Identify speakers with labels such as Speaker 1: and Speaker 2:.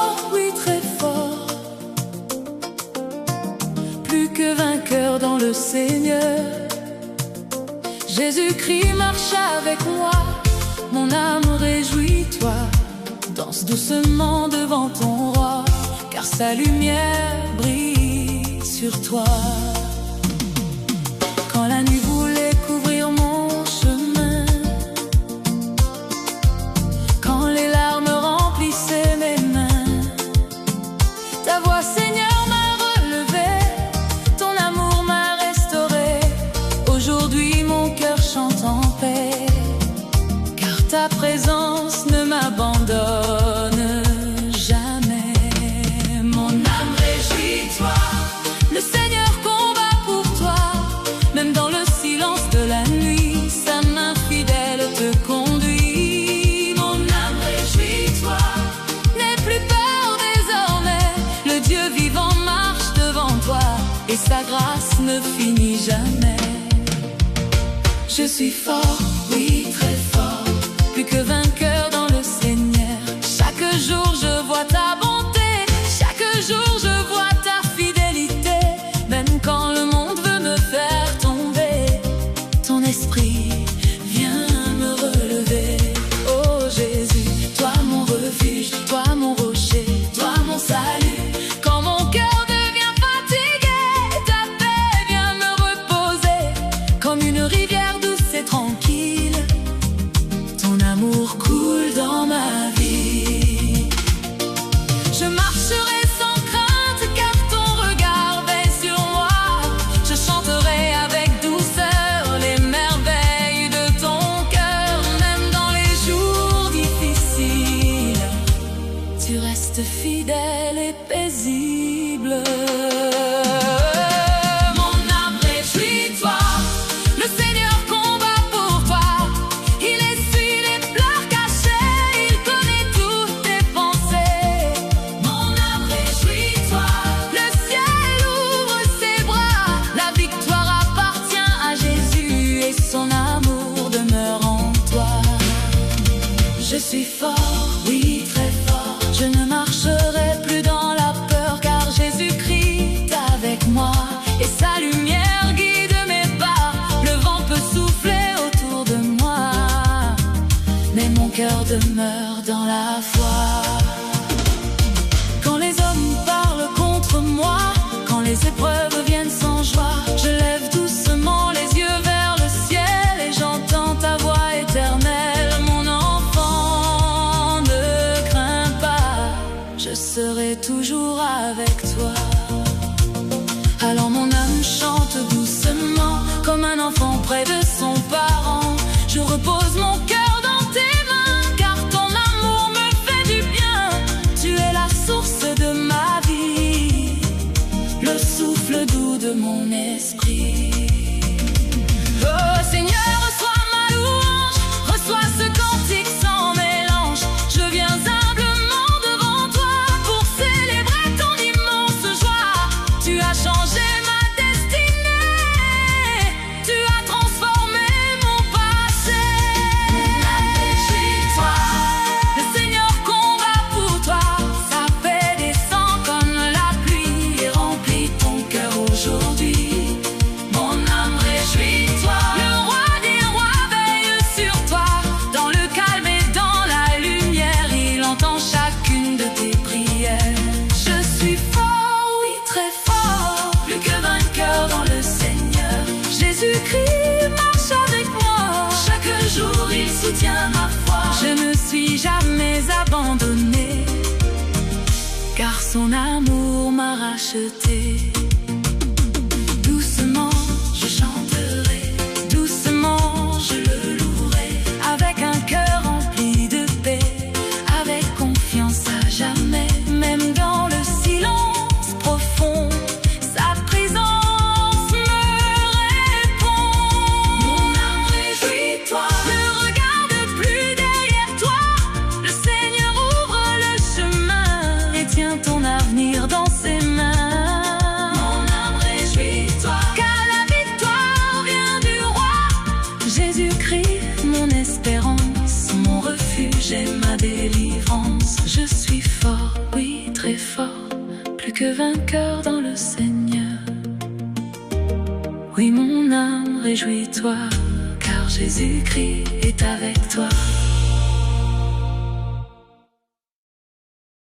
Speaker 1: fort, oui très fort, plus que vainqueur dans le Seigneur. Jésus-Christ marche avec moi, mon âme réjouis-toi, danse doucement devant ton roi, car sa lumière brille sur toi. Quand la nuit voulait couvrir mon chemin, quand les larmes remplissaient mes mains, ta voix, Seigneur, m'a relevé, ton amour m'a restauré. Aujourd'hui mon cœur chante en paix, car ta présence ne m'abandonne jamais. Mon âme réjouis-toi, le Seigneur combat pour toi, même dans le silence de la nuit, sa main fidèle te conduit. Mon âme réjouis-toi, n'aie plus peur désormais, le Dieu vivant marche devant toi, et sa grâce ne finit jamais. Je suis fort, oui très fort, plus que vainqueur dans le Seigneur. Chaque jour je vois ta bonté, chaque jour je vois ta fidélité. Même quand le monde veut me faire tomber, ton esprit vient me relever. Oh Jésus, toi mon refuge, toi mon rocher, toi mon salut. Quand mon cœur devient fatigué, ta paix vient me reposer. Comme une rivière douce et tranquille, ton amour coule dans ma vie. Je marcherai sans crainte, car ton regard veille sur moi. Je chanterai avec douceur les merveilles de ton cœur. Même dans les jours difficiles, tu restes fidèle et paisible. Mon âme réjouis-toi, le Seigneur combat pour toi. Il essuie les pleurs cachés, il connaît toutes tes pensées. Mon âme réjouis-toi, le ciel ouvre ses bras. La victoire appartient à Jésus et son amour demeure en toi. Je suis fort, oui très fort, je ne marcherai plus dans la peur, car Jésus-Christ est avec moi, et sa lumière guide mes pas. Le vent peut souffler autour de moi, mais mon cœur demeure dans la foi. Quand les hommes parlent contre moi, quand les épreuves viennent sans joie, je lève doucement les yeux vers le ciel et j'entends ta voix éternelle. Mon enfant, ne crains pas, je serai toujours avec toi. Alors mon âme chante doucement, comme un enfant près de son parent. Je repose mon cœur dans tes mains, car ton amour me fait du bien. Tu es la source de ma vie, le souffle doux de mon esprit. Oh Seigneur, reçois ma louange, reçois ce cantique sans mélange. Je viens humblement devant toi pour célébrer ton immense joie. Tu as changé ma destinée, tu as transformé mon passé. Mon âme réjouis-toi, le Seigneur combat pour toi. Sa paix descend comme la pluie et remplit ton cœur aujourd'hui. Mon âme réjouis-toi, le roi des rois veille sur toi. Dans le calme et dans la lumière, il entend chacune de tes prières. Je suis fort, oui très fort, plus que vainqueur dans le Seigneur. Jésus-Christ marche avec moi, chaque jour il soutient ma foi. Je ne suis jamais abandonné, car son amour m'a racheté. Doucement je chanterai, doucement je le louerai, avec un cœur rempli de paix, avec confiance à jamais. Même dans le silence profond, sa présence me répond. Mon âme réjouis-toi, ne regarde plus derrière toi. Le Seigneur ouvre le chemin et tient ton avenir dans ses mains. Mon âme réjouis-toi, car la victoire vient du roi. Jésus-Christ, mon espérance, mon refuge et ma délivrance. Je suis fort, oui très fort, plus que vainqueur dans le Seigneur. Oui, mon âme, réjouis-toi, car Jésus-Christ est avec toi.